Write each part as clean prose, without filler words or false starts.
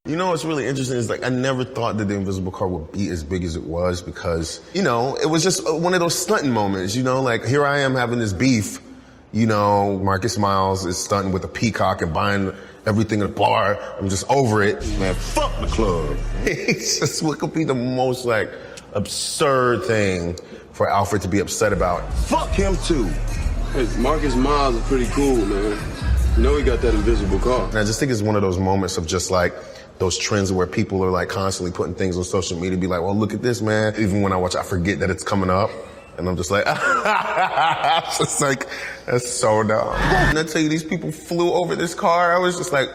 You know what's really interesting is like I never thought that the invisible car would be as big as it was because, you know, it was just one of those stunting moments, you know, like here I am having this beef, you know, Marcus Miles is stunting with a peacock and buying everything at the bar. I'm just over it. Man, fuck the club. It's just what could be the most like absurd thing for Alfred to be upset about. Fuck him too. Hey, Marcus Miles is pretty cool, man. You know he got that invisible car. And I just think it's one of those moments of just like those trends where people are like constantly putting things on social media, be like, well, look at this, man. Even when I watch, I forget that it's coming up. And I'm just like, it's just like, that's so dumb. And I tell you, these people flew over this car. I was just like,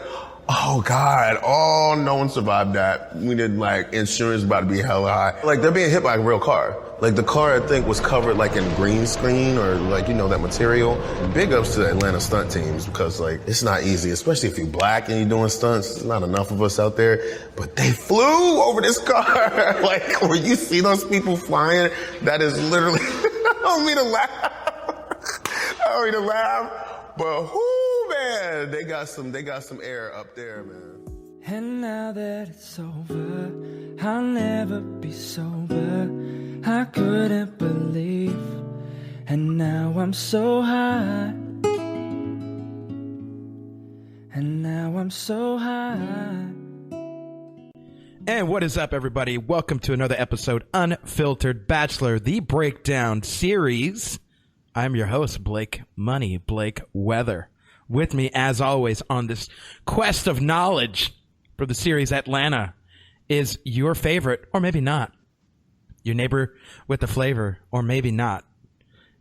oh God, oh, no one survived that. We did like insurance about to be hella high. Like they're being hit by a real car. Like the car, I think, was covered like in green screen or like, you know, that material. Big ups to the Atlanta stunt teams because like it's not easy, especially if you're black and you're doing stunts. There's not enough of us out there, but they flew over this car. Like when you see those people flying, that is literally, I don't mean to laugh, but whoo, man, they got some air up there, man. And now that it's over, I'll never be sober. I couldn't believe, and now I'm so high. And now I'm so high. And what is up, everybody? Welcome to another episode, Unfiltered Bachelor, the Breakdown series. I'm your host, Blake Weather. With me, as always, on this quest of knowledge for the series Atlanta is your favorite, or maybe not, your neighbor with the flavor, or maybe not,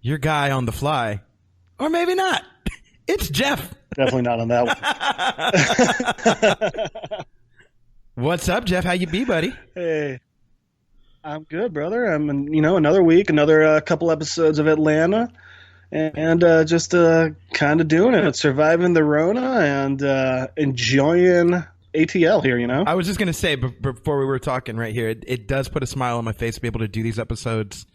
your guy on the fly, or maybe not. It's Jeff. Definitely not on that one. What's up, Jeff? How you be, buddy? Hey, I'm good, brother. I'm, another week, another couple episodes of Atlanta, and just kind of doing it, surviving the Rona, and enjoying ATL here, you know? I was just going to say, before we were talking right here, it does put a smile on my face to be able to do these episodes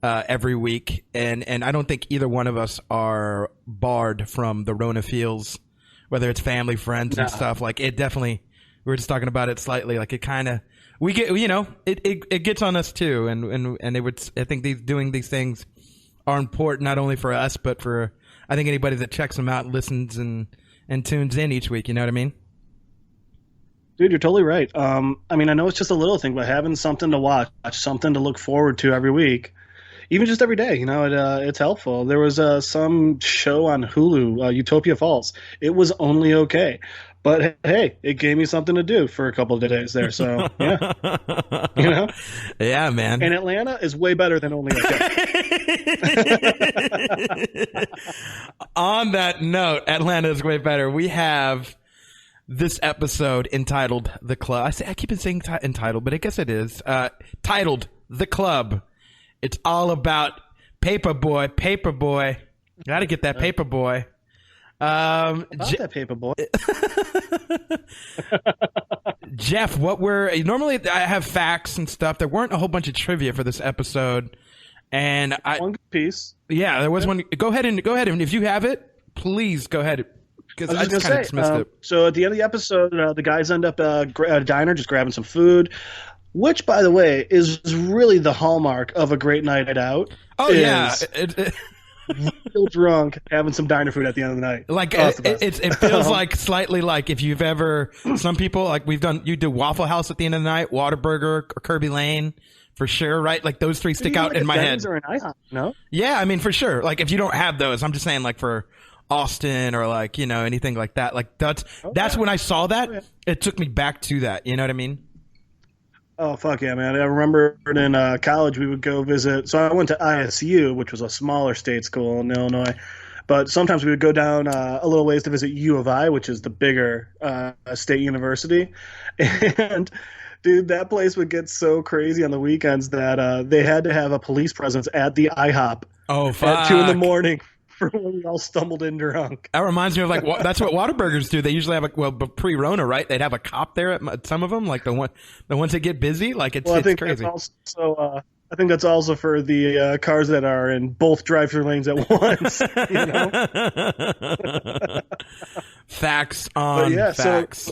every week. And I don't think either one of us are barred from the Rona feels, whether it's family, friends, and stuff. Like, it definitely, we were just talking about it slightly. Like, it kind of, we get, you know, it gets on us too. And it would, I think doing these things are important, not only for us, but for, I think, anybody that checks them out, listens, and tunes in each week. You know what I mean? Dude, you're totally right. I know it's just a little thing, but having something to watch, something to look forward to every week, even just every day, you know, it's helpful. There was some show on Hulu, Utopia Falls. It was only okay. But hey, it gave me something to do for a couple of days there. So, yeah. You know? Yeah, man. And Atlanta is way better than only okay. On that note, Atlanta is way better. We have this episode entitled The Club. I keep saying entitled, but I guess it is. Titled The Club. It's all about Paperboy. Gotta get that Paperboy. That Paperboy. Jeff, normally I have facts and stuff. There weren't a whole bunch of trivia for this episode. And one piece. Yeah, there was one. Go ahead and if you have it, please go ahead. Because I just kind of dismissed it. So at the end of the episode, the guys end up at a diner just grabbing some food, which, by the way, is really the hallmark of a great night out. Oh, yeah. Real drunk, having some diner food at the end of the night. Like, it feels like slightly like if you've ever, some people, like you do Waffle House at the end of the night, Whataburger, or Kirby Lane. For sure, right? Like those three stick out in my head. Or an IHOP, no? Yeah, I mean, for sure. Like if you don't have those, I'm just saying, like for Austin or like, you know, anything like that. Like that's when I saw that. It took me back to that. You know what I mean? Oh, fuck yeah, man. I remember in college we would go visit. So I went to ISU, which was a smaller state school in Illinois. But sometimes we would go down a little ways to visit U of I, which is the bigger state university. And dude, that place would get so crazy on the weekends that they had to have a police presence at the IHOP. Oh, fuck. At 2 a.m. for when we all stumbled in drunk. That reminds me of like that's what Whataburgers do. They usually have pre-Rona, right? They'd have a cop there at some of them, like the ones that get busy. Like it's crazy. I think that's also for the cars that are in both drive-through lanes at once. You know? Facts on facts.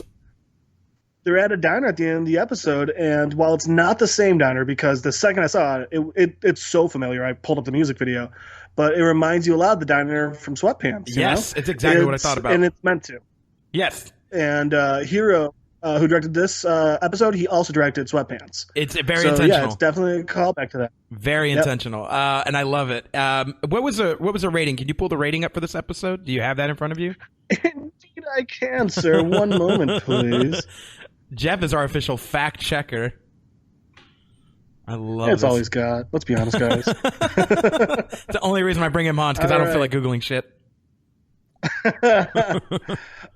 they're at a diner at the end of the episode, and while it's not the same diner, because the second I saw it, it's so familiar. I pulled up the music video, but it reminds you a lot of the diner from Sweatpants. Yes, it's exactly what I thought about. And it's meant to. Yes. And Hiro, who directed this episode, he also directed Sweatpants. It's very so, intentional. Yeah, it's definitely a callback to that. Very intentional, and I love it. What was a rating? Can you pull the rating up for this episode? Do you have that in front of you? Indeed, I can, sir. One moment, please. Jeff is our official fact checker. I love It's this. all he's got. Let's be honest, guys. The only reason I bring him on is because I don't feel like Googling shit.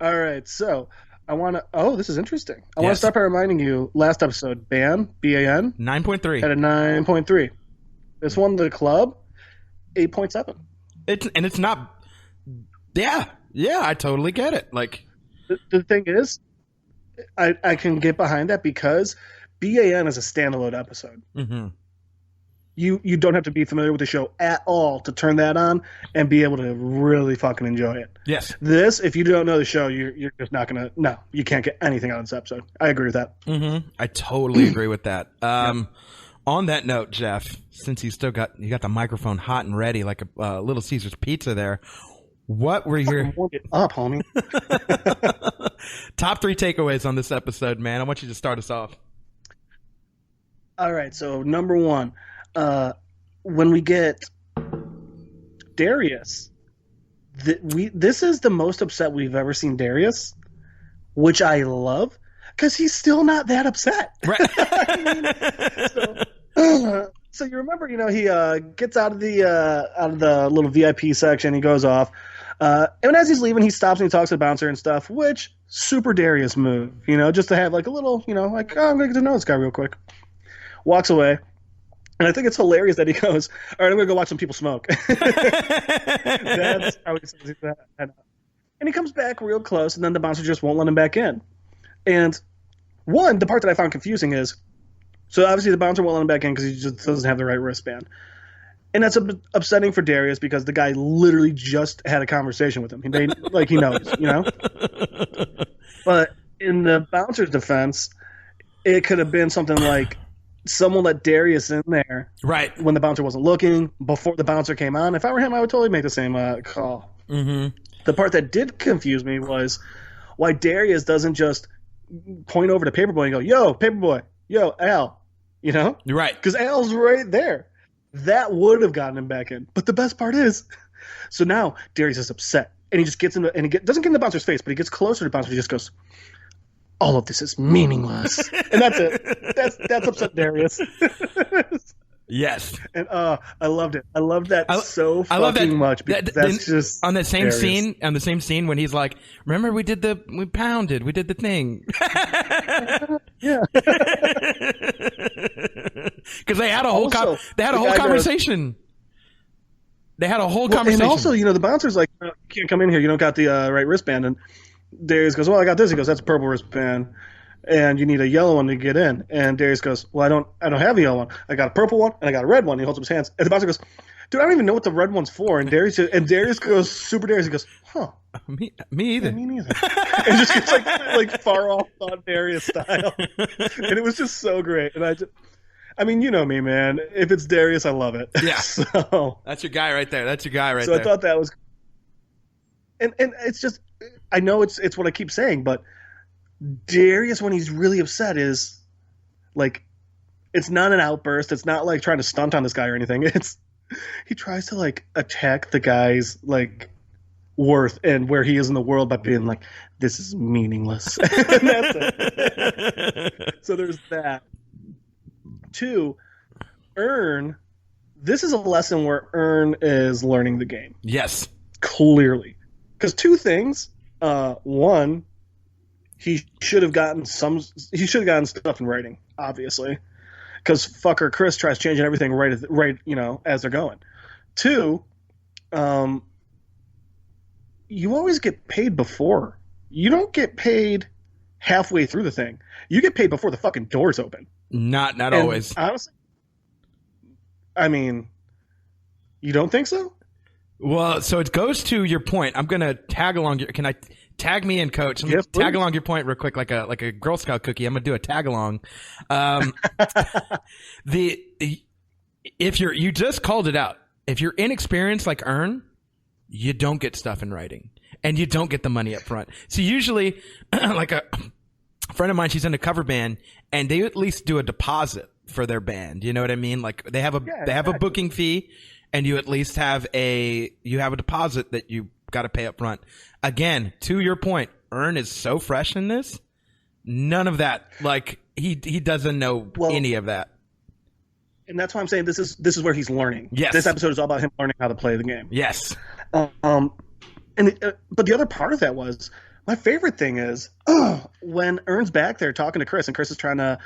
All right, so I want to. Oh, this is interesting. I want to start by reminding you. Last episode, BAN 9.3 had a 9.3. This one, the club, 8.7. It's not. Yeah, I totally get it. Like the thing is, I can get behind that because BAN is a standalone episode. Mm-hmm. You don't have to be familiar with the show at all to turn that on and be able to really fucking enjoy it. Yes. This, if you don't know the show, you're just not gonna. No, you can't get anything out of this episode. I agree with that. Mm-hmm. I totally agree with that. On that note, Jeff, since you got the microphone hot and ready like a Little Caesar's pizza there, what were your Warm it up, homie? top 3 takeaways on this episode, man? I want you to start us off. All right, so number 1, when we get Darius, this is the most upset we've ever seen Darius, which I love because he's still not that upset. Right. So you remember, he gets out of the little VIP section. He goes off, and as he's leaving, he stops and he talks to the bouncer and stuff. Which super Darius move, just to have like a little, like, oh, I'm gonna get to know this guy real quick. Walks away. And I think it's hilarious that he goes, all right, I'm going to go watch some people smoke. That's how he says that. And he comes back real close, and then the bouncer just won't let him back in. And the part that I found confusing is, so obviously the bouncer won't let him back in because he just doesn't have the right wristband. And that's upsetting for Darius because the guy literally just had a conversation with him. He knows, But in the bouncer's defense, it could have been something like, someone let Darius in there right when the bouncer wasn't looking, before the bouncer came on. If I were him, I would totally make the same call. Mm-hmm. The part that did confuse me was why Darius doesn't just point over to Paperboy and go, yo, Paperboy, yo, Al, You're right. Because Al's right there. That would have gotten him back in. But the best part is, so now Darius is upset. And he just gets in and doesn't get in the bouncer's face, but he gets closer to the bouncer. He just goes, all of this is meaningless. And that's it. That's upset Darius. Yes. And I loved it. I loved that so I love that, much. Because that's just on that same Darius. scene, on the same scene when he's like, remember we did the thing. Yeah. Because they had a whole conversation. They had a whole conversation. And also, the bouncer's like, you can't come in here. You don't got the right wristband. And Darius goes, well, I got this. He goes, that's a purple wristband, and you need a yellow one to get in. And Darius goes, well, I don't have a yellow one. I got a purple one and I got a red one. He holds up his hands, and the bouncer goes, dude, I don't even know what the red one's for. And Darius goes, super Darius. He goes, huh? Me either. Yeah, me neither. And just gets like far off on Darius style, and it was just so great. And I mean, you know me, man. If it's Darius, I love it. Yeah. So that's your guy right there. So I thought that was, and it's just. I know it's what I keep saying, but Darius, when he's really upset, is like, it's not an outburst. It's not like trying to stunt on this guy or anything. He tries to like attack the guy's like worth and where he is in the world by being like, this is meaningless. And that's it. So there's that. 2, Earn. This is a lesson where Earn is learning the game. Yes. Clearly. Because 2 things. 1, he should have gotten stuff in writing, obviously. Because fucker Chris tries changing everything right, as they're going. 2, you always get paid before. You don't get paid halfway through the thing. You get paid before the fucking doors open. Not always. Honestly, I mean, you don't think so? Well, so it goes to your point. I'm going to tag along. Can I Tag me in, Coach. I'm gonna Yes, tag please. along your point real quick, like a Girl Scout cookie. I'm gonna do a tag along. If you just called it out, if you're inexperienced like Ern, you don't get stuff in writing, and you don't get the money up front. So usually, like a friend of mine, she's in a cover band, and they at least do a deposit for their band. You know what I mean? Like they have a booking fee, and you at least have a deposit that you got to pay up front. Again, to your point, Ern is so fresh in this. None of that. Like he doesn't know any of that. And that's why I'm saying this is where he's learning. Yes. This episode is all about him learning how to play the game. Yes. But the other part of that was my favorite thing is when Ern's back there talking to Chris, and Chris is trying to,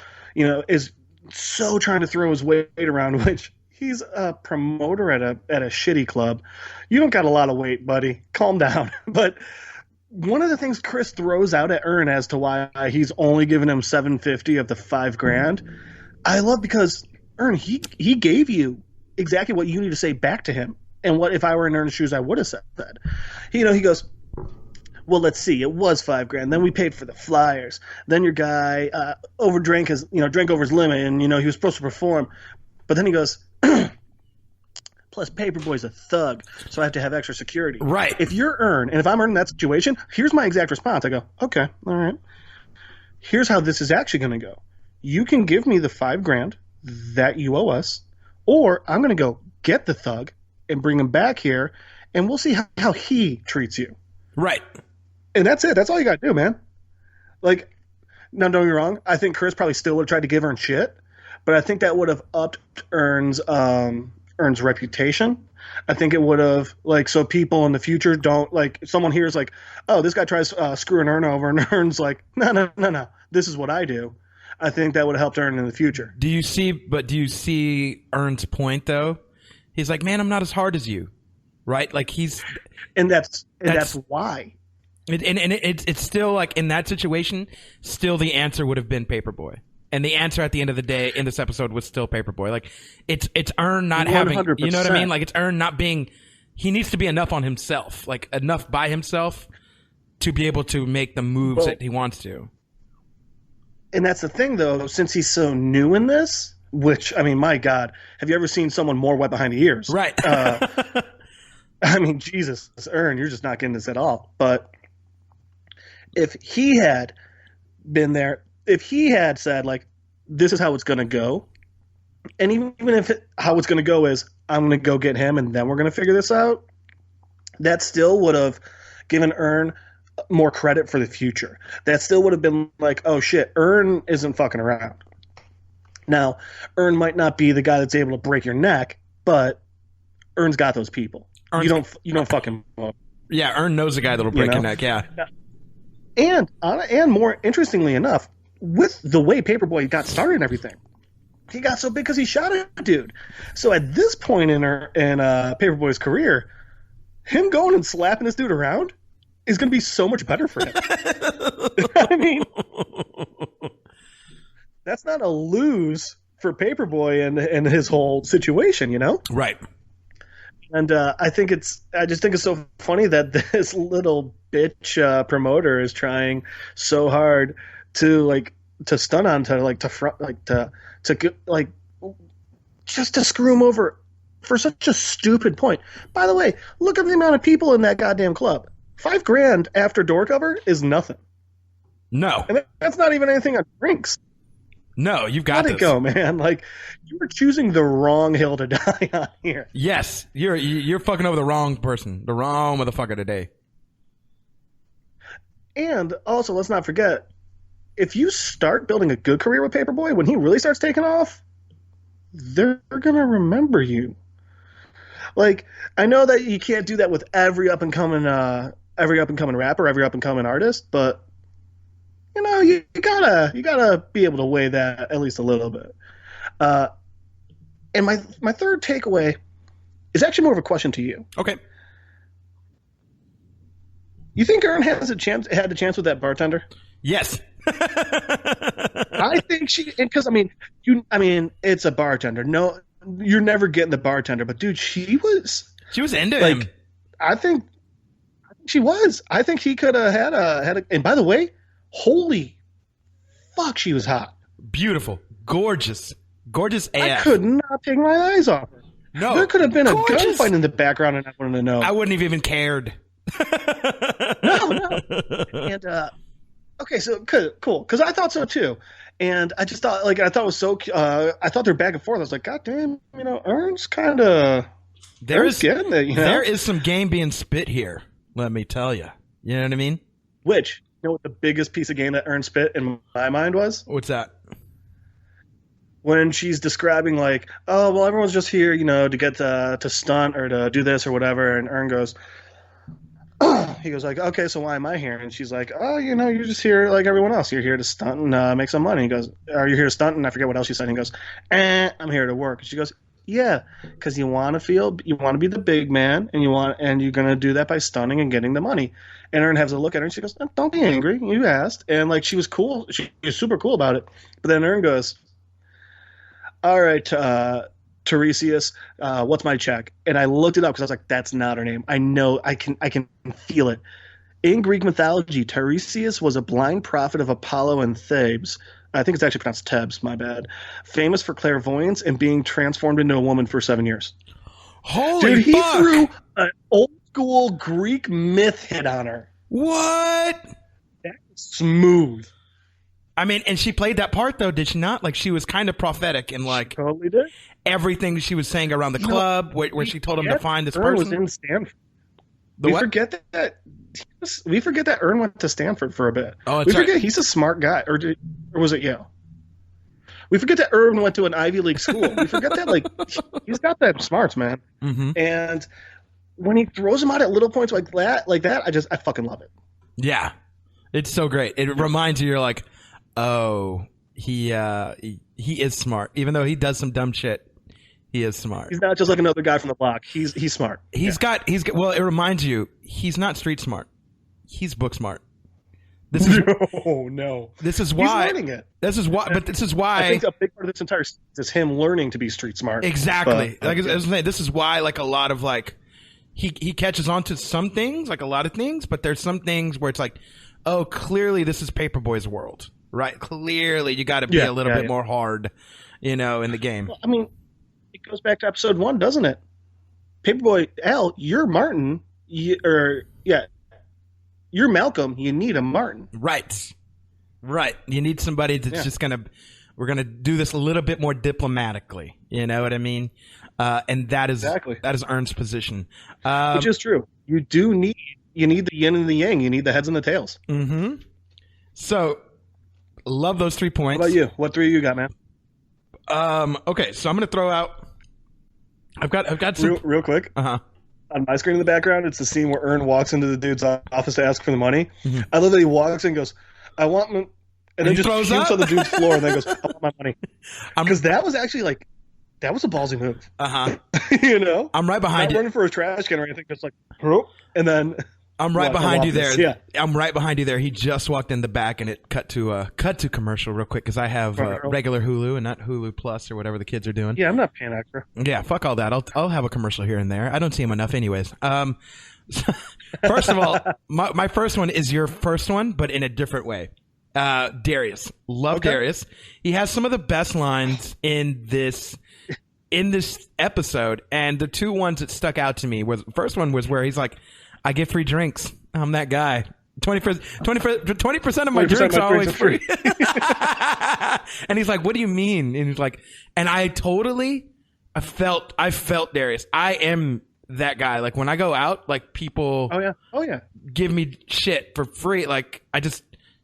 is so trying to throw his weight around, which he's a promoter at a shitty club. You don't got a lot of weight, buddy. Calm down. But one of the things Chris throws out at Ern as to why he's only giving him $750 of the $5,000, I love, because Ern, he gave you exactly what you need to say back to him. And what if I were in Ern's shoes, I would have said. He goes, well, let's see. It was $5,000. Then we paid for the flyers. Then your guy drank over his limit, and he was supposed to perform. But then he goes, plus Paperboy's a thug, so I have to have extra security. Right. If you're Ern, and if I'm Ern in that situation, here's my exact response. I go, okay, all right. Here's how this is actually going to go. You can give me the $5,000 that you owe us, or I'm going to go get the thug and bring him back here, and we'll see how he treats you. Right. And that's it. That's all you got to do, man. Like, now don't get me wrong. I think Chris probably still would have tried to give Ern shit, but I think that would have upped Ern's reputation. I think it would have, so people in the future don't, someone hears oh, this guy tries screwing Ern over, and Ern's like, no, this is what I do. I think that would have helped Ern in the future. Do you see Ern's point though? He's like, man, I'm not as hard as you, right? Like and that's why. And it's still like in that situation, still the answer would have been Paperboy, and the answer at the end of the day in this episode was still Paperboy. Like it's Ern not 100%. Having, you know what I mean? Like it's Ern not being. He needs to be enough on himself, like enough by himself, to be able to make the moves that he wants to. And that's the thing, though, since he's so new in this, which, I mean, my God, have you ever seen someone more wet behind the ears? Right. I mean, Jesus, Ern, you're just not getting this at all. But if he had been there, if he had said, this is how it's going to go, and even if how it's going to go is, I'm going to go get him and then we're going to figure this out, that still would have given Ern more credit for the future. That still would have been like, oh shit, Ern isn't fucking around. Now, Ern might not be the guy that's able to break your neck, but Ern's got those people. You don't fucking. Yeah, Ern knows a guy that'll break your neck. Yeah. And more interestingly enough, with the way Paperboy got started and everything, he got so big because he shot a dude. So at this point in Paperboy's career, him going and slapping this dude around is going to be so much better for him. I mean, that's not a lose for Paperboy and his whole situation, Right. And I just think it's so funny that this little bitch promoter is trying so hard to stun on just to screw him over for such a stupid point. By the way, look at the amount of people in that goddamn club. $5,000 after door cover is nothing. No. And that's not even anything on drinks. No, you've got Let it go, man. You were choosing the wrong hill to die on here. Yes, you're fucking over the wrong person, the wrong motherfucker today. And also, let's not forget, if you start building a good career with Paperboy, when he really starts taking off, they're gonna remember you. I know that you can't do that with every up and coming rapper, every up and coming artist, but you gotta be able to weigh that at least a little bit. And my third takeaway is actually more of a question to you. Okay. You think Ern had the chance with that bartender? Yes. I think because it's a bartender. No, you're never getting the bartender, but dude, she was into him. I think she was. I think he could have had a. And by the way, holy fuck, she was hot. Beautiful, gorgeous AF. I could not take my eyes off her. No, there could have been gorgeous. a gunfight in the background, and I wouldn't have known. I wouldn't have even cared. No. And okay, so cool, because I thought so too, and I just thought I thought it was so. I thought they're back and forth. I was like, God damn, Ern's kind of. There's getting it, There is some game being spit here. Let me tell you. You know what I mean? Which what the biggest piece of game that Ern spit in my mind was? What's that? When she's describing like, oh well, everyone's just here, to get to stunt or to do this or whatever, and Ern goes. He goes like, okay, so why am I here? And she's like, oh, you're just here like everyone else. You're here to stunt and make some money. He goes, are you here to stunt? And I forget what else she said. And he goes, I'm here to work. And she goes, yeah, because you want to be the big man, and you're going to do that by stunning and getting the money. And Ern has a look at her, and she goes, don't be angry. You asked. And like she was cool. She was super cool about it. But then Ern goes, all right, Tiresias, what's my check? And I looked it up because I was like, that's not her name. I know, I can feel it. In Greek mythology, Tiresias was a blind prophet of Apollo and Thebes. I think it's actually pronounced Thebes, my bad. Famous for clairvoyance and being transformed into a woman for 7 years. Holy Dude, he fuck. threw an old school Greek myth hit on her. What? That was smooth. I mean, and she played that part though, did she not? Like she was kind of prophetic in like Totally did. everything she was saying around the club, where she told him to find this Ern was person. in Stanford. The we what? forget that. We forget that Ern went to Stanford for a bit. Oh, that's we forget right. he's a smart guy, or was it Yale? We forget that Ern went to an Ivy League school. We forget that he's got that smarts, man. Mm-hmm. And when he throws him out at little points like that, I fucking love it. Yeah, it's so great. It reminds you, you're like, oh, he is smart, even though he does some dumb shit. He is smart. He's not just like another guy from the block. He's smart. He's got. Well, it reminds you, he's not street smart. He's book smart. This is no. This is why. He's learning it. This is why. But this is why. I think a big part of this entire series is him learning to be street smart. Exactly. Like I was saying, this is why like a lot of like he catches on to some things, like a lot of things, but there's some things where it's like, oh, clearly this is Paperboy's world, right? Clearly you got to be a little bit more hard, in the game. Well, I mean, it goes back to episode 1, doesn't it? Paperboy Al, you're Martin, you're Malcolm. You need a Martin, right? You need somebody that's just we're gonna do this a little bit more diplomatically. You know what I mean? And that is Ern's position, which is true. You need the yin and the yang. You need the heads and the tails. Mm-hmm. So, love those 3 points. What about you? What 3 you got, man? Okay, so I'm gonna throw out. I've got some real quick. Uh-huh. On my screen in the background, it's the scene where Ern walks into the dude's office to ask for the money. Mm-hmm. I love that he walks in and goes, "I want," and then he just throws shoots up? on the dude's floor and then goes, "I want my money." Because that was actually that was a ballsy move. Uh-huh. I'm right behind Not you. running for a trash can or anything, just and then I'm right behind you there. Yeah. I'm right behind you there. He just walked in the back, and it cut to commercial real quick because I have regular Hulu and not Hulu Plus or whatever the kids are doing. Yeah, I'm not paying extra. Yeah, fuck all that. I'll have a commercial here and there. I don't see them enough, anyways. First of all, my first one is your first one, but in a different way. Darius, love Darius. He has some of the best lines in this episode, and the 2 ones that stuck out to me was the first one was where he's like, I get free drinks. I'm that guy. 20% of my drinks are always free. And he's like, what do you mean? And he's like, and I felt Darius. I am that guy. Like when I go out, like people give me shit for free. Like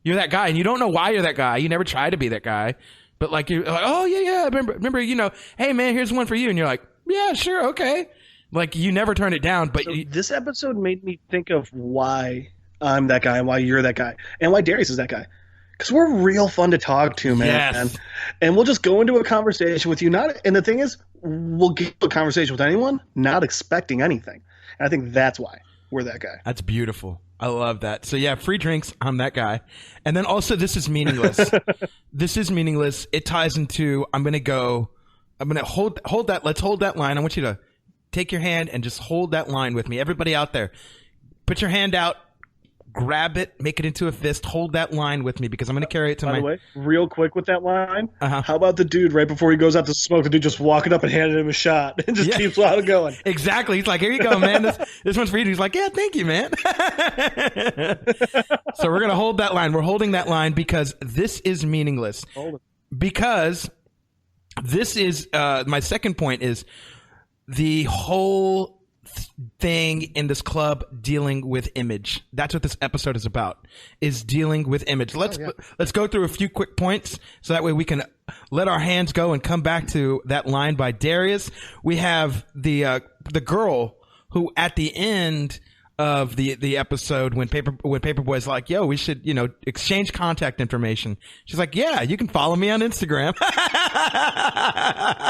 you're that guy, and you don't know why you're that guy. You never try to be that guy. But like you're like, oh yeah, remember, hey man, here's one for you. And you're like, yeah, sure, okay. Like you never turn it down, but this episode made me think of why I'm that guy and why you're that guy and why Darius is that guy. Because we're real fun to talk to, man. Yes. And we'll just go into a conversation with you. And the thing is, we'll get a conversation with anyone, not expecting anything. And I think that's why we're that guy. That's beautiful. I love that. So yeah, free drinks. I'm that guy. And then also, this is meaningless. This is meaningless. It ties into. I'm gonna hold that. Let's hold that line. I want you to take your hand and just hold that line with me. Everybody out there, put your hand out, grab it, make it into a fist, hold that line with me because I'm going to carry it to By my... the way, real quick with that line, Uh-huh. how about the dude right before he goes out to smoke, the dude just walking up and handing him a shot and just Yeah. keeps on going. Exactly. He's like, here you go, man. This one's for you. He's like, yeah, thank you, man. So we're going to hold that line. We're holding that line because this is meaningless. Hold it. Because this is, my second point is the whole thing in this club dealing with image. That's what this episode is about, is dealing with image. Let's go through a few quick points so that way we can let our hands go and come back to that line by Darius. We have the girl who at the end of the episode when Paperboy's like, yo, we should, exchange contact information. She's like, yeah, you can follow me on Instagram.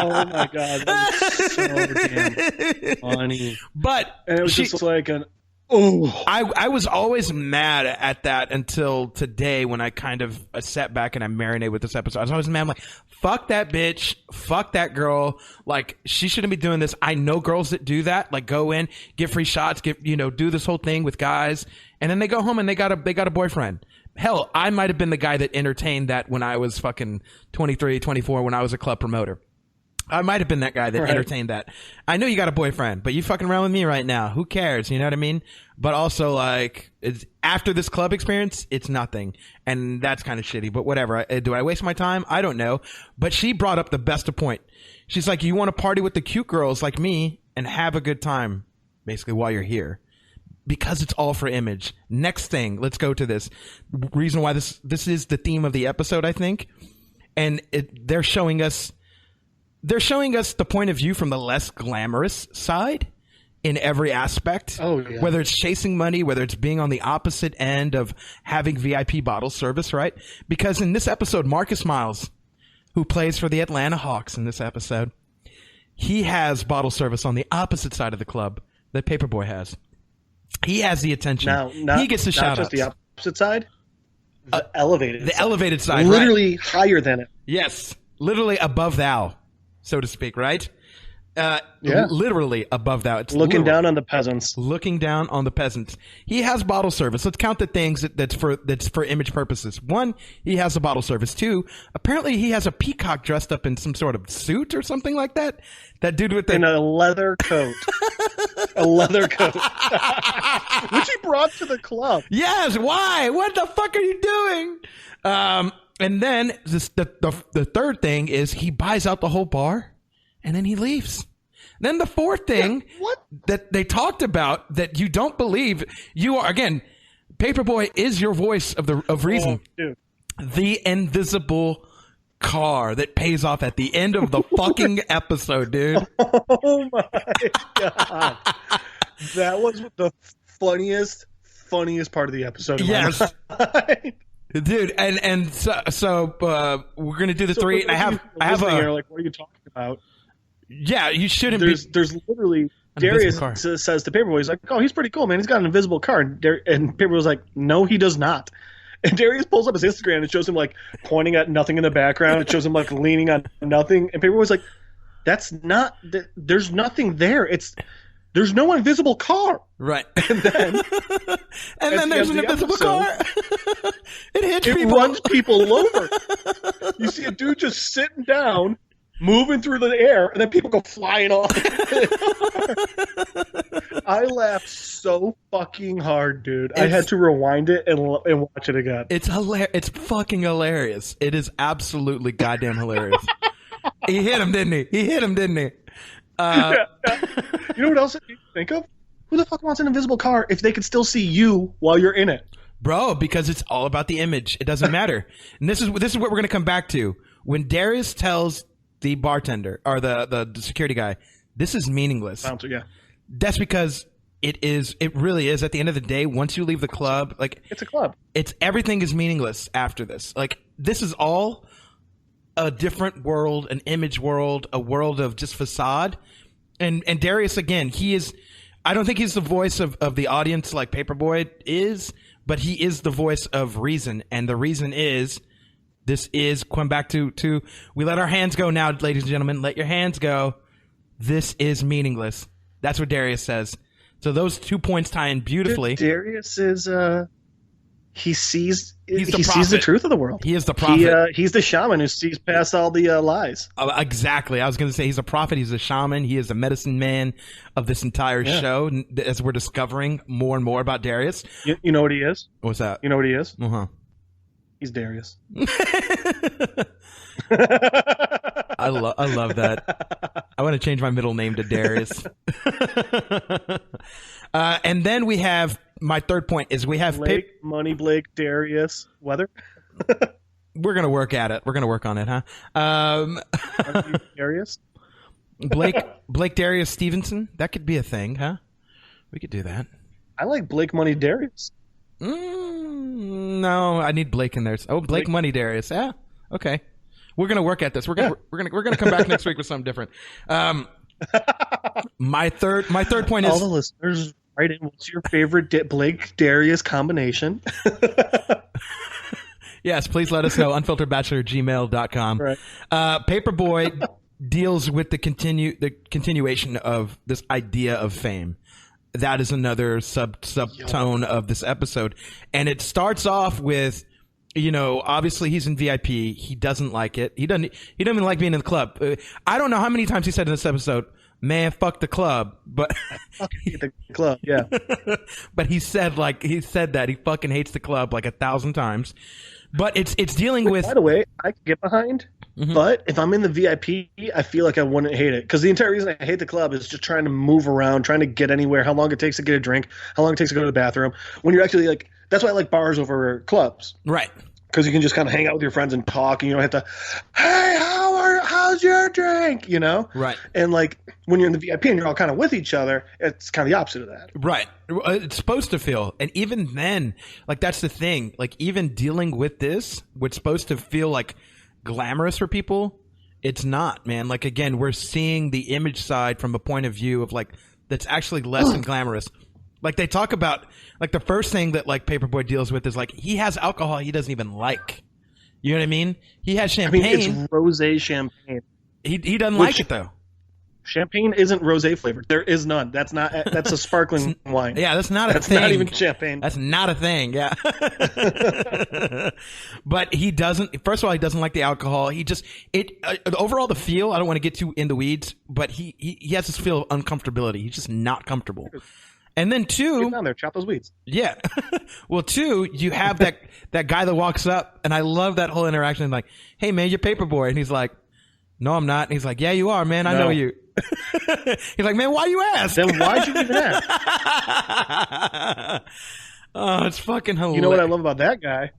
Oh my god, that was so damn funny. But And it was she- just like an oh. I was always mad at that until today when I kind of sat back and I marinated with this episode. I was always mad. I'm like, fuck that bitch. Fuck that girl. Like, she shouldn't be doing this. I know girls that do that. Like, go in, get free shots, do this whole thing with guys. And then they go home and they got a boyfriend. Hell, I might have been the guy that entertained that when I was fucking 23, 24, when I was a club promoter. I might have been that guy that entertained that. I know you got a boyfriend, but you fucking around with me right now. Who cares? You know what I mean? But also, like, after this club experience, it's nothing. And that's kind of shitty, but whatever. Do I waste my time? I don't know. But she brought up the best of point. She's like, you want to party with the cute girls like me and have a good time, basically, while you're here. Because it's all for image. Next thing, let's go to this. Reason why this is the theme of the episode, I think. And they're showing us the point of view from the less glamorous side in every aspect. Oh, yeah. Whether it's chasing money, whether it's being on the opposite end of having VIP bottle service, right? Because in this episode, Marcus Miles, who plays for the Atlanta Hawks in this episode, he has bottle service on the opposite side of the club that Paperboy has. He has the attention. Now, he gets the shout not just outs. the opposite side, the elevated The side. elevated side, right? Literally higher than it. Yes, literally above thou, so to speak, right? Yeah. Literally above thou. It's Looking literal. down on the peasants. Looking down on the peasants. He has bottle service. Let's count the things that's for image purposes. One, he has a bottle service. Two, apparently he has a peacock dressed up in some sort of suit or something like that. That dude with the In a leather coat. A leather coat. Which he brought to the club. Yes, why? What the fuck are you doing? And then the third thing is he buys out the whole bar and then he leaves. Then the fourth thing what? that they talked about that you don't believe, you are, again, Paperboy is your voice of reason. Oh, dude. The invisible car that pays off at the end of the fucking episode, dude. Oh my god. That was the funniest part of the episode. in my Yes. mind. Dude, and so we're gonna do the So three. for I have those of you listening a here, like, what are you talking about? yeah. You shouldn't There's literally An Darius invisible car. says to Paperboy, he's like, "Oh, he's pretty cool, man. He's got an invisible car." And Paperboy's like, "No, he does not." And Darius pulls up his Instagram and it shows him like pointing at nothing in the background. It shows him like leaning on nothing. And Paperboy's like, "That's not. There's nothing there. There's no invisible car." right. And then And then the there's end an of the invisible car. It hits it people. runs people over. You see a dude just sitting down, moving through the air, and then people go flying off. I laughed so fucking hard, dude. I had to rewind it and watch it again. It's hilarious. It's fucking hilarious. It is absolutely goddamn hilarious. He hit him, didn't he? He hit him, didn't he? Yeah. You know what else I think of? Who the fuck wants an invisible car if they could still see you while you're in it? Bro, because it's all about the image. It doesn't matter. And this is what we're going to come back to. When Darius tells the bartender or the security guy, this is meaningless. Bouncer, yeah. That's because it really is. At the end of the day, once you leave the club, like, It's a club. it's everything is meaningless after this. Like, this is all a different world, an image world, a world of just facade. And Darius, again, he is, I don't think he's the voice of the audience like Paperboy is, but he is the voice of reason. And the reason is, this is, come back to we let our hands go now, ladies and gentlemen. Let your hands go. This is meaningless. That's what Darius says. So those 2 points tie in beautifully. Darius is he sees He's the he sees the prophet. truth of the world. He is the prophet. He's the shaman who sees past all the lies. Exactly. I was going to say he's a prophet. He's a shaman. He is a medicine man of this entire show. As we're discovering more and more about Darius. You know what he is? What's that? You know what he is? Uh-huh. He's Darius. I love that. I want to change my middle name to Darius. And then we have my third point is we have Blake, Money Blake, Darius, Weather. we're gonna work at it. We're gonna work on it, huh? Are you Darius? Blake Darius Stevenson. That could be a thing, huh? We could do that. I like Blake Money Darius. No, I need Blake in there. Oh, Blake Money Darius. Yeah. Okay. We're gonna work at this. We're gonna come back next week with something different. My third point is all the listeners write in. What's your favorite Blake Darius combination? Yes, please let us know. Unfilteredbachelor@gmail.com. Right. Paperboy deals with the continuation of this idea of fame. That is another subtone of this episode, and it starts off with, obviously he's in VIP. He doesn't like it. He doesn't even like being in the club. I don't know how many times he said in this episode, "Man, fuck the club," but The club, yeah. but he said that he fucking hates the club like 1,000 times. But it's dealing with. By the way, I can get behind. But if I'm in the VIP, I feel like I wouldn't hate it. Because the entire reason I hate the club is just trying to move around, trying to get anywhere, how long it takes to get a drink, how long it takes to go to the bathroom. When you're actually that's why I like bars over clubs. Right. Because you can just kind of hang out with your friends and talk, and you don't have to, hey, how's your drink? Right. And when you're in the VIP and you're all kind of with each other, it's kind of the opposite of that. Right. It's supposed to feel. And even then, that's the thing. Even dealing with this, what's supposed to feel glamorous for people, it's not, man. Again, we're seeing the image side from a point of view of that's actually less than glamorous. They talk about the first thing that Paperboy deals with is he has alcohol he doesn't even like. You know what I mean? He has champagne. It's rosé champagne. He doesn't like it though. Champagne isn't rosé flavored. There is none. That's a sparkling wine. Yeah, that's not a thing. That's not even champagne. That's not a thing. Yeah. But he doesn't. First of all, he doesn't like the alcohol. He just overall the feel. I don't want to get too in the weeds, but he has this feel of uncomfortability. He's just not comfortable. And then two, get down there, chop those weeds. Yeah. Well, two, you have that guy that walks up, and I love that whole interaction. Hey man, you're Paperboy, and he's like, no, I'm not. And he's like, yeah, you are, man. I know you. He's like, man, why you ask? Then why'd you even ask? Oh, it's fucking hilarious. You know what I love about that guy?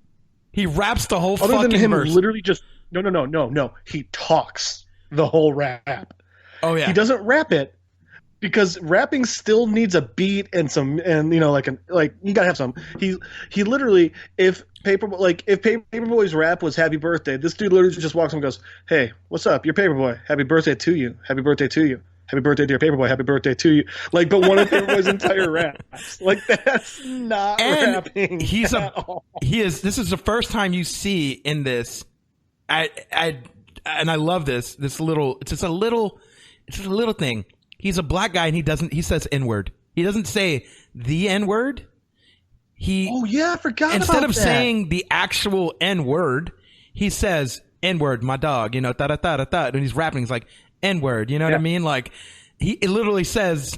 He raps the whole Other fucking than him verse. literally just no. He talks the whole rap. Oh yeah. He doesn't rap it because rapping still needs a beat and some you gotta have some. He literally if Paperboy's rap was Happy Birthday, this dude literally just walks up and goes, hey, what's up? You're Paperboy. Happy birthday to you. Happy birthday to you. Happy birthday, dear Paperboy. Happy birthday to you. But one of Paperboy's entire raps. That's not rapping. He is. This is the first time you see in this. And I love this. It's just a little thing. He's a black guy and he says N-word. He doesn't say the N-word. I forgot instead about of that. saying the actual N-word, he says N-word, my dog, da-da-da-da-da, and he's rapping. He's like, N-word, you know what I mean? He literally says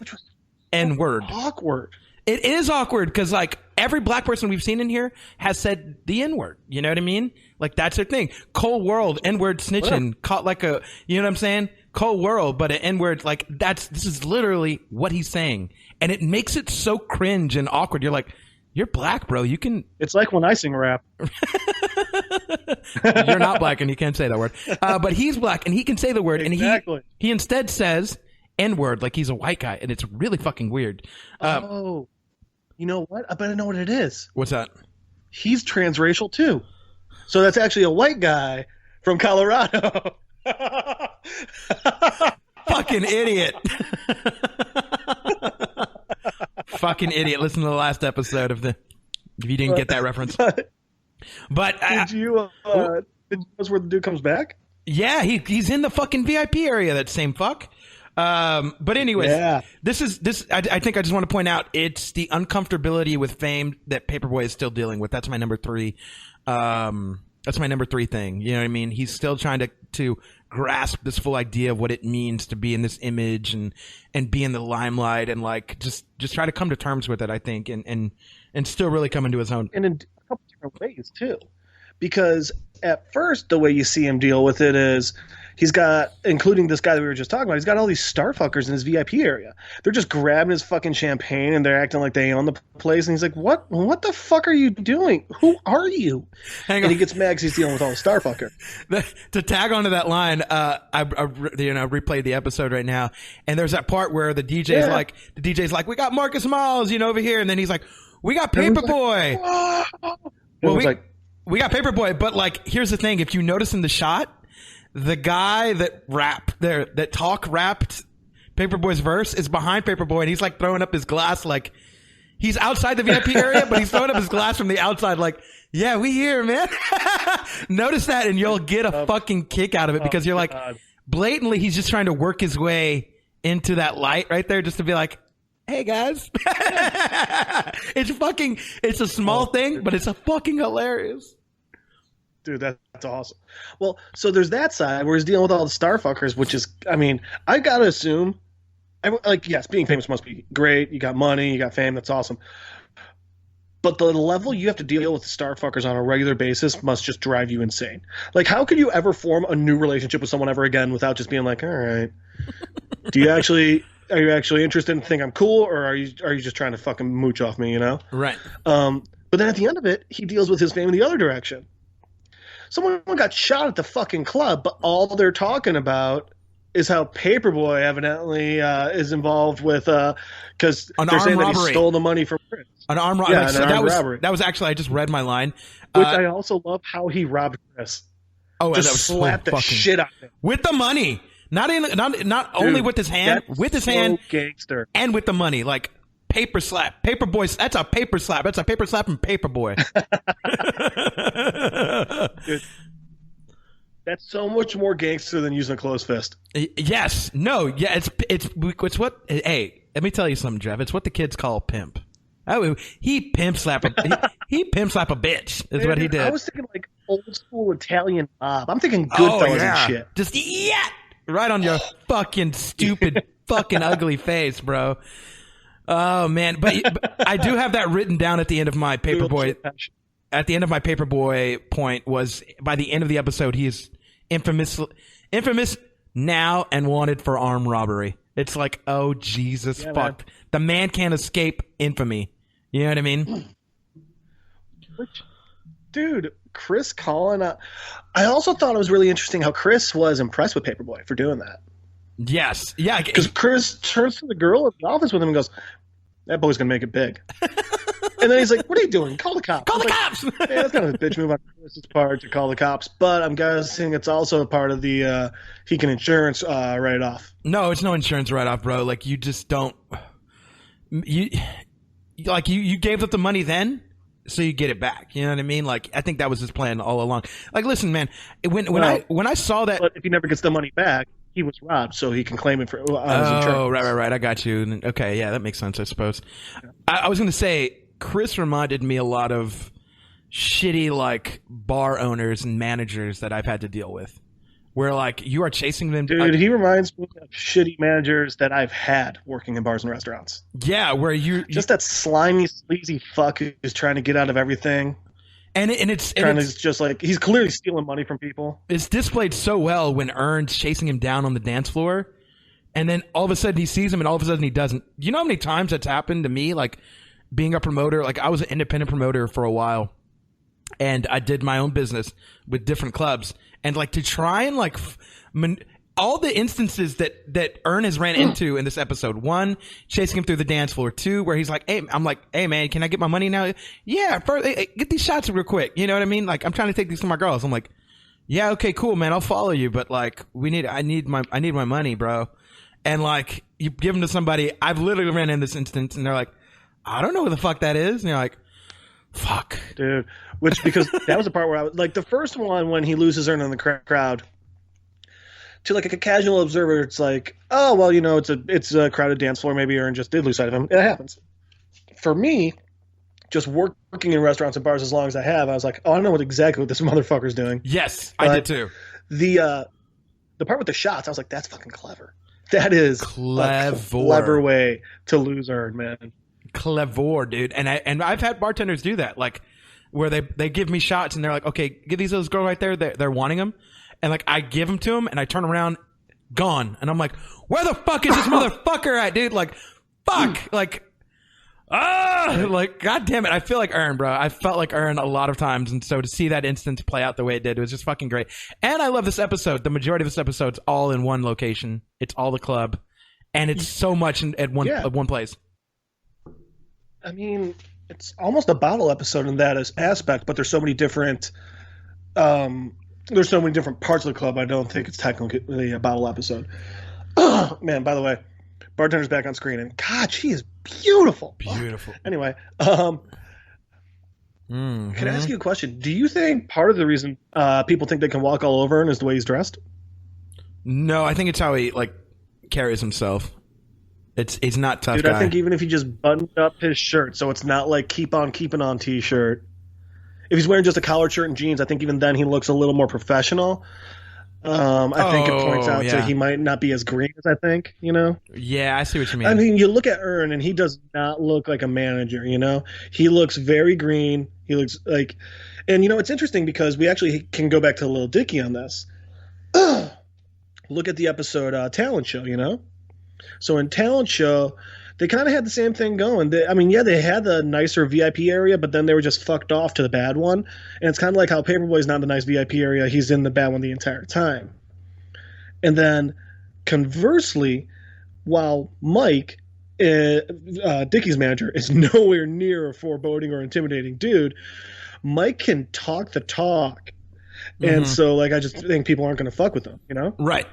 N-word. Awkward. It is awkward because every black person we've seen in here has said the N-word. You know what I mean? That's their thing. Cold world, N-word snitching, caught you know what I'm saying? Cold world, but an N-word, this is literally what he's saying. And it makes it so cringe and awkward. You're like, you're black, bro. You can. It's like when I sing rap. You're not black and you can't say that word. But he's black and he can say the word. Exactly. And he instead says N-word like he's a white guy. And it's really fucking weird. You know what? I bet I know what it is. What's that? He's transracial too. So that's actually a white guy from Colorado. Fucking idiot. Fucking idiot. Listen to the last episode if you didn't get that reference. But did you notice where the dude comes back? Yeah, he's in the fucking VIP area, that same fuck. But anyways, Yeah. I think I just want to point out it's the uncomfortability with fame that Paperboy is still dealing with. That's my number 3. That's my number 3 thing. You know what I mean? He's still trying to grasp this full idea of what it means to be in this image and be in the limelight and like just try to come to terms with it, I think, and still really come into his own. And in a couple different ways too, because at first the way you see him deal with it is he's got, including this guy that we were just talking about, he's got all these starfuckers in his VIP area. They're just grabbing his fucking champagne and they're acting like they own the place. And he's like, what the fuck are you doing? Who are you? Hang And on. he gets mad because he's dealing with all the starfucker. To tag onto that line, I replayed the episode right now, and there's that part where the DJ's like, we got Marcus Miles, over here, and then he's like, we got Paperboy. Well, We got Paperboy, but like, here's the thing: if you notice in the shot, the guy that talk rapped Paperboy's verse is behind Paperboy, and he's like throwing up his glass, like he's outside the VIP area, but he's throwing up his glass from the outside, like, yeah, we here, man. Notice that, and you'll get a fucking kick out of it because you're like, blatantly, he's just trying to work his way into that light right there, just to be like, hey guys. It's a small thing, but it's a fucking hilarious. Dude, that's awesome. Well, so there's that side where he's dealing with all the starfuckers, which is, I mean, I gotta assume, yes, being famous must be great. You got money, you got fame, that's awesome. But the level you have to deal with the starfuckers on a regular basis must just drive you insane. Like, how could you ever form a new relationship with someone ever again without just being like, all right, are you actually interested and think I'm cool, or are you just trying to fucking mooch off me, Right. But then at the end of it, he deals with his fame in the other direction. Someone got shot at the fucking club, but all they're talking about is how Paperboy evidently is involved with because they're saying that he stole the money from Chris. An armed robbery. Yeah, robbery. That was actually, I just read my line. Which I also love how he robbed Chris. Oh, just that was slapped the shit out of him. With the money. Not only with his hand, hand, gangster, and with the money, like paper slap, Paperboy. That's a paper slap. That's a paper slap from Paperboy. Dude, that's so much more gangster than using a closed fist. Yes, no, yeah, it's what. Hey, let me tell you something, Jeff. It's what the kids call pimp. Oh, he pimp slap he pimp slap a bitch. Is what he did. I was thinking like old school Italian mob. I'm thinking Goodfellas and shit. Just right on your fucking stupid, fucking ugly face, bro. Oh man, but I do have that written down at the end of my Paperboy. At the end of my Paperboy point was by the end of the episode, he is infamous now and wanted for armed robbery. It's like, oh Jesus, fuck, man. The man can't escape infamy. You know what I mean? Dude, Chris calling up. I also thought it was really interesting how Chris was impressed with Paperboy for doing that. Yes. Yeah. Because Chris turns to the girl at the office with him and goes, that boy's going to make it big. And then he's like, what are you doing? Call the cops. Call the cops. Yeah, that's kind of a bitch move on Chris's part to call the cops. But I'm guessing it's also a part of the he can insurance write off. No, it's no insurance write off, bro. Like, you just don't. You gave up the money then, so you get it back. You know what I mean? Like, I think that was his plan all along. Like, listen, man, when I saw that, but if he never gets the money back, he was robbed, so he can claim it for his insurance. Oh, right. I got you. Okay, yeah, that makes sense, I suppose. Yeah. I was going to say, Chris reminded me a lot of shitty, like, bar owners and managers that I've had to deal with. Where, like, you are chasing them. Dude, he reminds me of shitty managers that I've had working in bars and restaurants. Yeah, where you just that slimy, sleazy fuck who's trying to get out of everything. And it's just like he's clearly stealing money from people. It's displayed so well when Ern's chasing him down on the dance floor, and then all of a sudden he sees him, and all of a sudden he doesn't. You know how many times that's happened to me? Like, being a promoter, like I was an independent promoter for a while, and I did my own business with different clubs, and like to try and like all the instances that Ern has ran into in this episode. 1, chasing him through the dance floor. 2, where he's like, hey, I'm like, hey man, can I get my money now? Yeah, first, hey, get these shots real quick. You know what I mean? Like, I'm trying to take these to my girls. I'm like, yeah, okay, cool, man, I'll follow you, but like, I need my money, bro. And like, you give them to somebody. I've literally ran in this instance, and they're like, I don't know who the fuck that is. And you're like, fuck, dude. Which, because that was the part where I was like, the first one when he loses Ern in the crowd. to like a casual observer, it's like, oh well, you know, it's a crowded dance floor. Maybe Aaron just did lose sight of him. It happens. For me, just working in restaurants and bars as long as I have, I was like, oh, I know exactly what this motherfucker's doing. Yes, I did too. The part with the shots, I was like, that's fucking clever. That is a clever way to lose Ern, man. Clever, dude. And I've had bartenders do that, like where they give me shots and they're like, okay, give these to those girl right there. They're wanting them, and like I give them to them, and I turn around, gone, and I'm like, where the fuck is this motherfucker at, dude? Like, fuck, like. Like, god damn it. I feel like Ern, bro. I felt like Ern a lot of times. And so to see that instance play out the way it did, it was just fucking great. And I love this episode. The majority of this episode's all in one location. It's all the club. And it's so much at one place. I mean, it's almost a bottle episode in that aspect, but there's so many different parts of the club. I don't think it's technically a bottle episode. Man, by the way, bartender's back on screen, and God, she is beautiful. Beautiful. Anyway, can I ask you a question? Do you think part of the reason people think they can walk all over him is the way he's dressed? No, I think it's how he like carries himself. He's not tough. Dude, guy. I think even if he just buttoned up his shirt, so it's not like keep on keeping on t-shirt. If he's wearing just a collared shirt and jeans, I think even then he looks a little more professional. I think it points out that he might not be as green as I think, you know? Yeah, I see what you mean. I mean, you look at Ern, and he does not look like a manager, you know? He looks very green. He looks like... And, you know, it's interesting because we actually can go back to Lil Dicky on this. Look at the episode Talent Show, you know? So in Talent Show, they kind of had the same thing going. They had the nicer VIP area, but then they were just fucked off to the bad one. And it's kind of like how Paperboy's not the nice VIP area. He's in the bad one the entire time. And then conversely, while Mike, Dickie's manager, is nowhere near a foreboding or intimidating dude, Mike can talk the talk. And so, like, I just think people aren't going to fuck with him, you know? Right.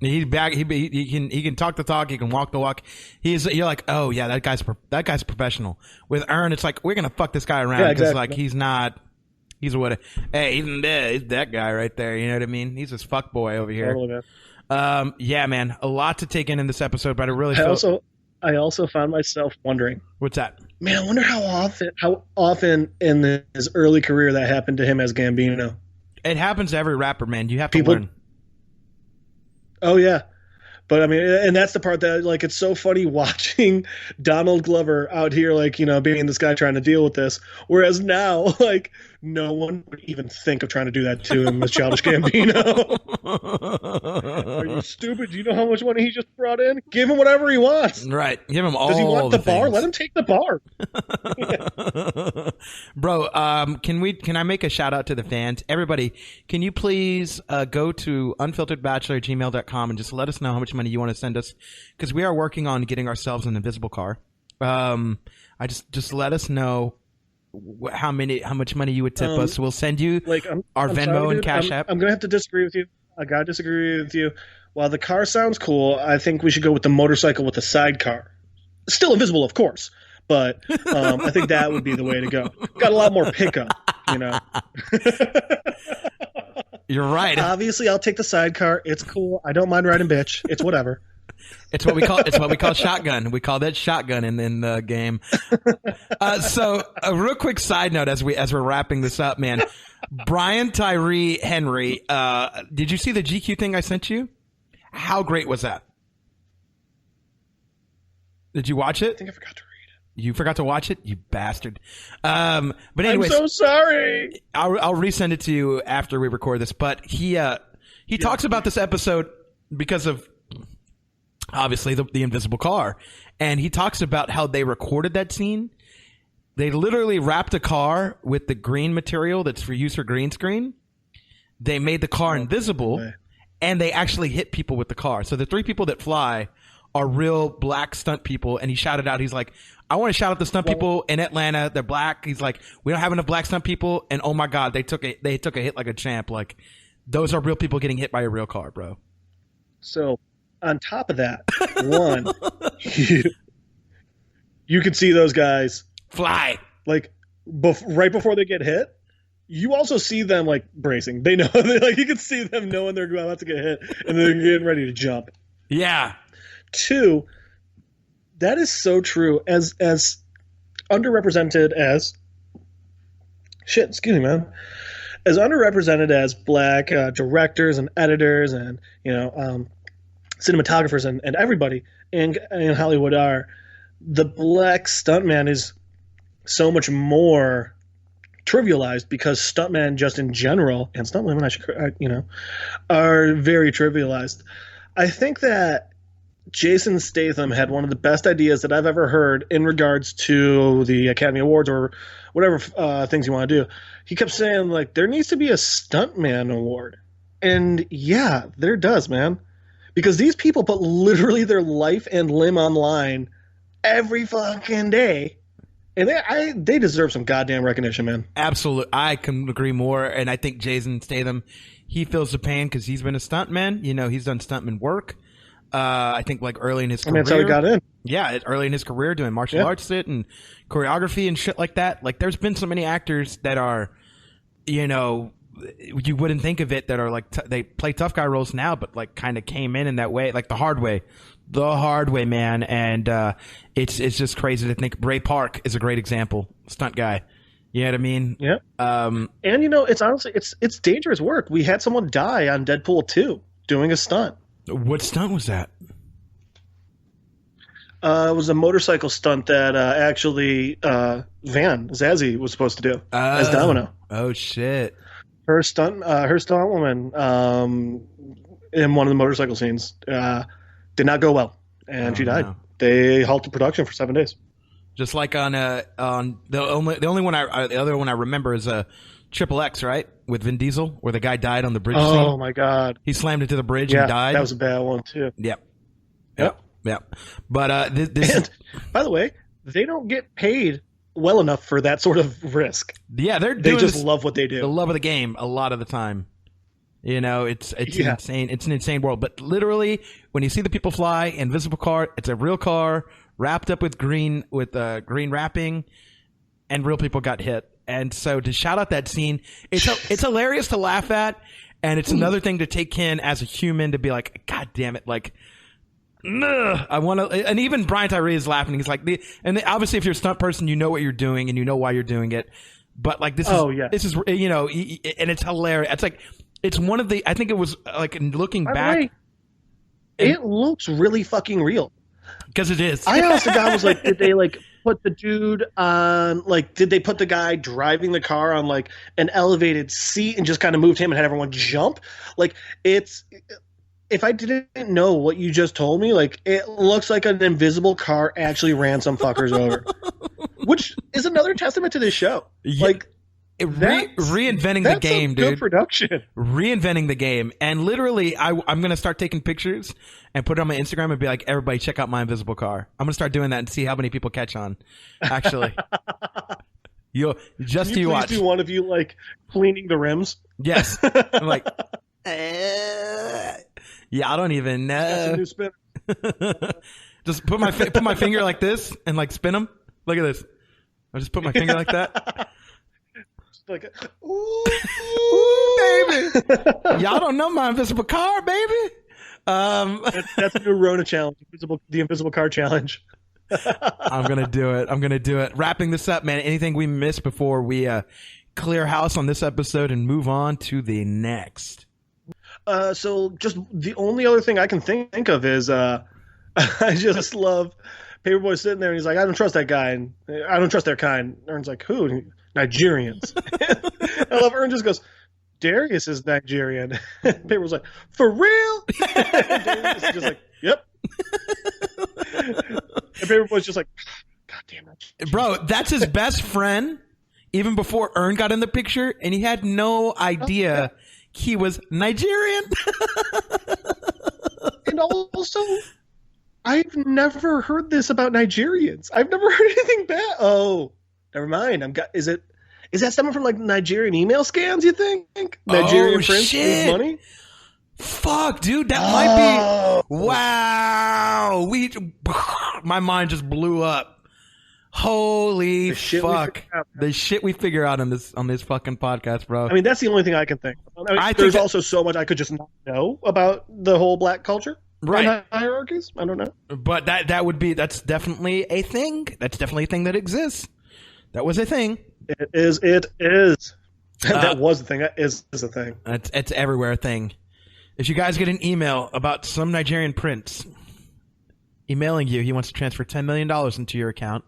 He's back. He can talk the talk. He can walk the walk. You're like, oh yeah, that guy's professional. With Ern, it's like we're gonna fuck this guy around because like he's not. He's what? Hey, he's that guy right there. You know what I mean? He's this fuck boy over here. Totally, man. Yeah, man, a lot to take in this episode, but I also found myself wondering. What's that? Man, I wonder how often in his early career that happened to him as Gambino. It happens to every rapper, man. You have to learn. Oh yeah, but I mean, and that's the part that like it's so funny watching Donald Glover out here, like, you know, being this guy trying to deal with this, whereas now like no one would even think of trying to do that to him as Childish Gambino. Are you stupid? Do you know how much money he just brought in? Give him whatever he wants. Right. Give him all. Does he want the bar? Things. Let him take the bar. Bro, can I make a shout out to the fans? Everybody, can you please go to unfilteredbachelor@gmail.com and just let us know how much money you want to send us, because we are working on getting ourselves an invisible car. I just let us know how much money you would tip us. We'll send you our Venmo and Cash App. I'm gonna have to disagree with you. I gotta disagree with you. While the car sounds cool, I think we should go with the motorcycle with the sidecar. Still invisible, of course, but I think that would be the way to go. Got a lot more pickup, you know. You're right. Obviously, I'll take the sidecar. It's cool. I don't mind riding bitch. It's whatever. It's what we call shotgun. We call that shotgun in the game. So a real quick side note as we're wrapping this up, man. Brian Tyree Henry, did you see the GQ thing I sent you? How great was that? Did you watch it? I think I forgot to read it. You forgot to watch it, you bastard. But anyways, I'm so sorry. I'll resend it to you after we record this. But he talks about this episode because of obviously the invisible car, and he talks about how they recorded that scene. They literally wrapped a car with the green material that's for use for green screen. They made the car invisible, and they actually hit people with the car. So the three people that fly are real black stunt people. And he shouted out, he's like, I want to shout out the stunt people in Atlanta. They're black. He's like, we don't have enough black stunt people. And oh my God, they took a hit like a champ. Like, those are real people getting hit by a real car, bro. So on top of that, one, you could see those guys fly like right before they get hit. you also see them like bracing. They know like you can see them knowing they're about to get hit and they're getting ready to jump. Yeah. 2, that is so true. As underrepresented as shit, excuse me, man. As underrepresented as black directors and editors and cinematographers and everybody in Hollywood are, the black stuntman is so much more trivialized because stuntmen just in general and stuntwomen are very trivialized. I think that Jason Statham had one of the best ideas that I've ever heard in regards to the Academy Awards or whatever things you want to do. He kept saying, like, there needs to be a stuntman award. And yeah, there does, man. Because these people put literally their life and limb on line every fucking day. And they deserve some goddamn recognition, man. Absolutely. I can agree more. And I think Jason Statham, he feels the pain because he's been a stuntman. He's done stuntman work. I think like early in his career. That's how he got in. Yeah, early in his career doing martial arts and choreography and shit like that. Like there's been so many actors that are, you wouldn't think of it, that are like they play tough guy roles now, but like kind of came in that way, like the hard way, man. And it's just crazy to think. Ray Park is a great example, stunt guy. You know what I mean? Yeah. And it's honestly it's dangerous work. We had someone die on Deadpool 2 doing a stunt. What stunt was that? It was a motorcycle stunt that actually Zazzy was supposed to do as Domino. Oh shit! Her stunt woman in one of the motorcycle scenes did not go well, and she died. No. They halted production for 7 days. Just like on the other one I remember is Triple X, right, with Vin Diesel, where the guy died on the bridge. Oh scene. My god! He slammed into the bridge and died. That was a bad one too. Yep. But and by the way, they don't get paid well enough for that sort of risk. Yeah, they just love what they do. The love of the game a lot of the time. It's insane. It's an insane world. But literally, when you see the people fly, invisible car, it's a real car wrapped up with green wrapping, and real people got hit. And so to shout out that scene, it's hilarious to laugh at, and it's another thing to take in as a human to be like, God damn it, like. I want to, and even Brian Tyree is laughing. He's like, obviously, if you're a stunt person, you know what you're doing and you know why you're doing it. But like, this is, and it's hilarious. It's like, it's one of the, I think it was like looking back. It looks really fucking real. Because it is. I asked the guy, was like, did they like put the dude on, like, did they put the guy driving the car on like an elevated seat and just kind of moved him and had everyone jump? Like, if I didn't know what you just told me, like, it looks like an invisible car actually ran some fuckers over, which is another testament to this show. Yeah. Like, reinventing the game, dude. Good production. Reinventing the game, and literally, I'm gonna start taking pictures and put it on my Instagram and be like, everybody, check out my invisible car. I'm gonna start doing that and see how many people catch on. Actually, you watch. Do one of you like cleaning the rims? Yes, I'm like. Yeah, I don't even know. That's a new spin. Just put my finger like this and like spin them. Look at this. I just put my finger like that. Just like, ooh, baby. Y'all don't know my invisible car, baby. That's a new Rona challenge. The invisible car challenge. I'm gonna do it. Wrapping this up, man. Anything we missed before we clear house on this episode and move on to the next? So just the only other thing I can think of is I just love Paperboy sitting there and he's like, I don't trust that guy and I don't trust their kind. Ern's like, who? Nigerians. I love Ern just goes, Darius is Nigerian. Paperboy's like, for real? Darius is just like, yep. And Paperboy's just like, God damn it. Bro, that's his best friend even before Ern got in the picture, and he had no idea he was Nigerian. And also, I've never heard this about Nigerians. I've never heard anything bad. Oh, never mind. Is that someone from like Nigerian email scams, you think? Nigerian prince with money? Fuck, dude, that might be. Wow. My mind just blew up. Holy The shit we fuck! figure out. The shit we figure out on this fucking podcast, bro. I mean, that's the only thing I can think of. I mean, I think there's that- also so much I could just not know about the whole black culture. Right. And hierarchies. I don't know. But that's definitely a thing. That's definitely a thing that exists. That was a thing. It is. That was the thing. That is a thing. It's everywhere a thing. If you guys get an email about some Nigerian prince emailing you, he wants to transfer $10 million into your account,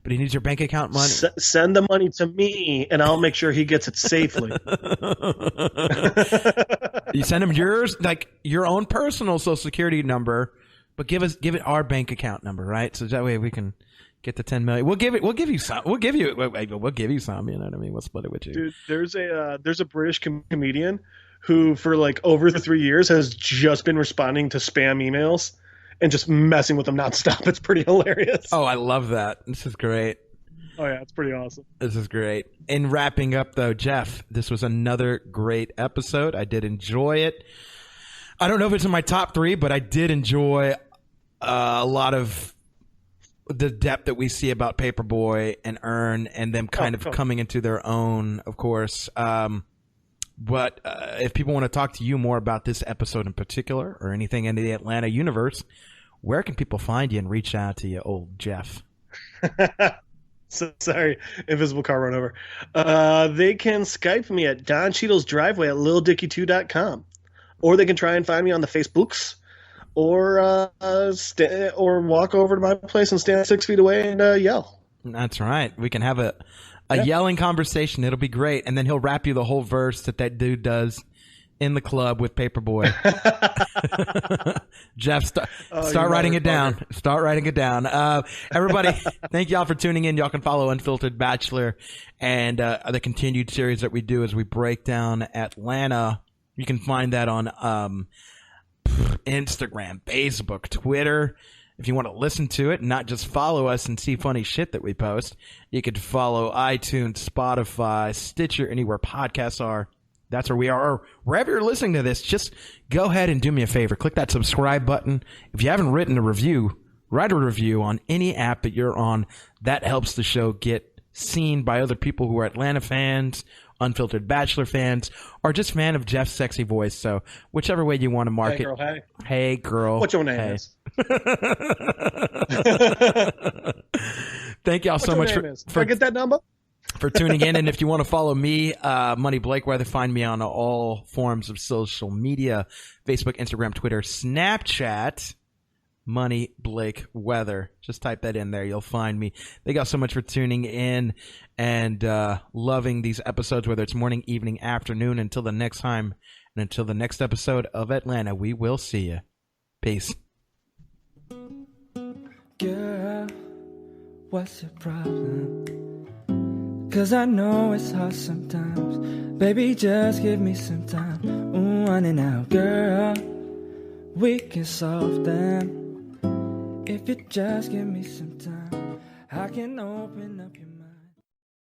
but he needs your bank account money. Send the money to me, and I'll make sure he gets it safely. You send him yours, like your own personal social security number, but give it our bank account number, right? So that way we can get the 10 million. We'll give you some. We'll give you some. You know what I mean? We'll split it with you. Dude, there's a British comedian who, for like over 3 years, has just been responding to spam emails and just messing with them nonstop. It's pretty hilarious. Oh, I love that. This is great. Oh yeah, it's pretty awesome. This is great. In wrapping up, though, Jeff, this was another great episode. I did enjoy it. I don't know if it's in my top 3, but I did enjoy a lot of the depth that we see about Paperboy and Earn and them kind of coming into their own, of course. But if people want to talk to you more about this episode in particular or anything in the Atlanta universe, where can people find you and reach out to you, old Jeff? So, sorry, invisible car run over. They can Skype me at Don Cheadle's driveway at lildicky2.com. Or they can try and find me on the Facebooks. Or walk over to my place and stand 6 feet away and yell. That's right. We can have a yelling conversation. It'll be great. And then he'll rap you the whole verse that dude does in the club with Paperboy. Jeff, start writing it down. Start writing it down. Everybody, thank y'all for tuning in. Y'all can follow Unfiltered Bachelor and the continued series that we do as we break down Atlanta. You can find that on Instagram, Facebook, Twitter. If you want to listen to it and not just follow us and see funny shit that we post, you could follow iTunes, Spotify, Stitcher, anywhere podcasts are. That's where we are. Or wherever you're listening to this, just go ahead and do me a favor. Click that subscribe button. If you haven't written a review, write a review on any app that you're on. That helps the show get seen by other people who are Atlanta fans, Unfiltered Bachelor fans, or just fan of Jeff's sexy voice. So whichever way you want to market. Hey, girl, hey. Hey, girl. What's your name is? Thank y'all so much for get that number for tuning in. And if you want to follow me, Money Blake Weather, find me on all forms of social media: Facebook, Instagram, Twitter, Snapchat. Money Blake Weather. Just type that in there. You'll find me. Thank y'all so much for tuning in and loving these episodes, whether it's morning, evening, afternoon. Until the next time and until the next episode of Atlanta, we will see you. Peace. Girl, what's your problem? 'Cause I know it's hard sometimes. Baby, just give me some time. Ooh, on and out, girl. We can solve them. If you just give me some time, I can open up your mind.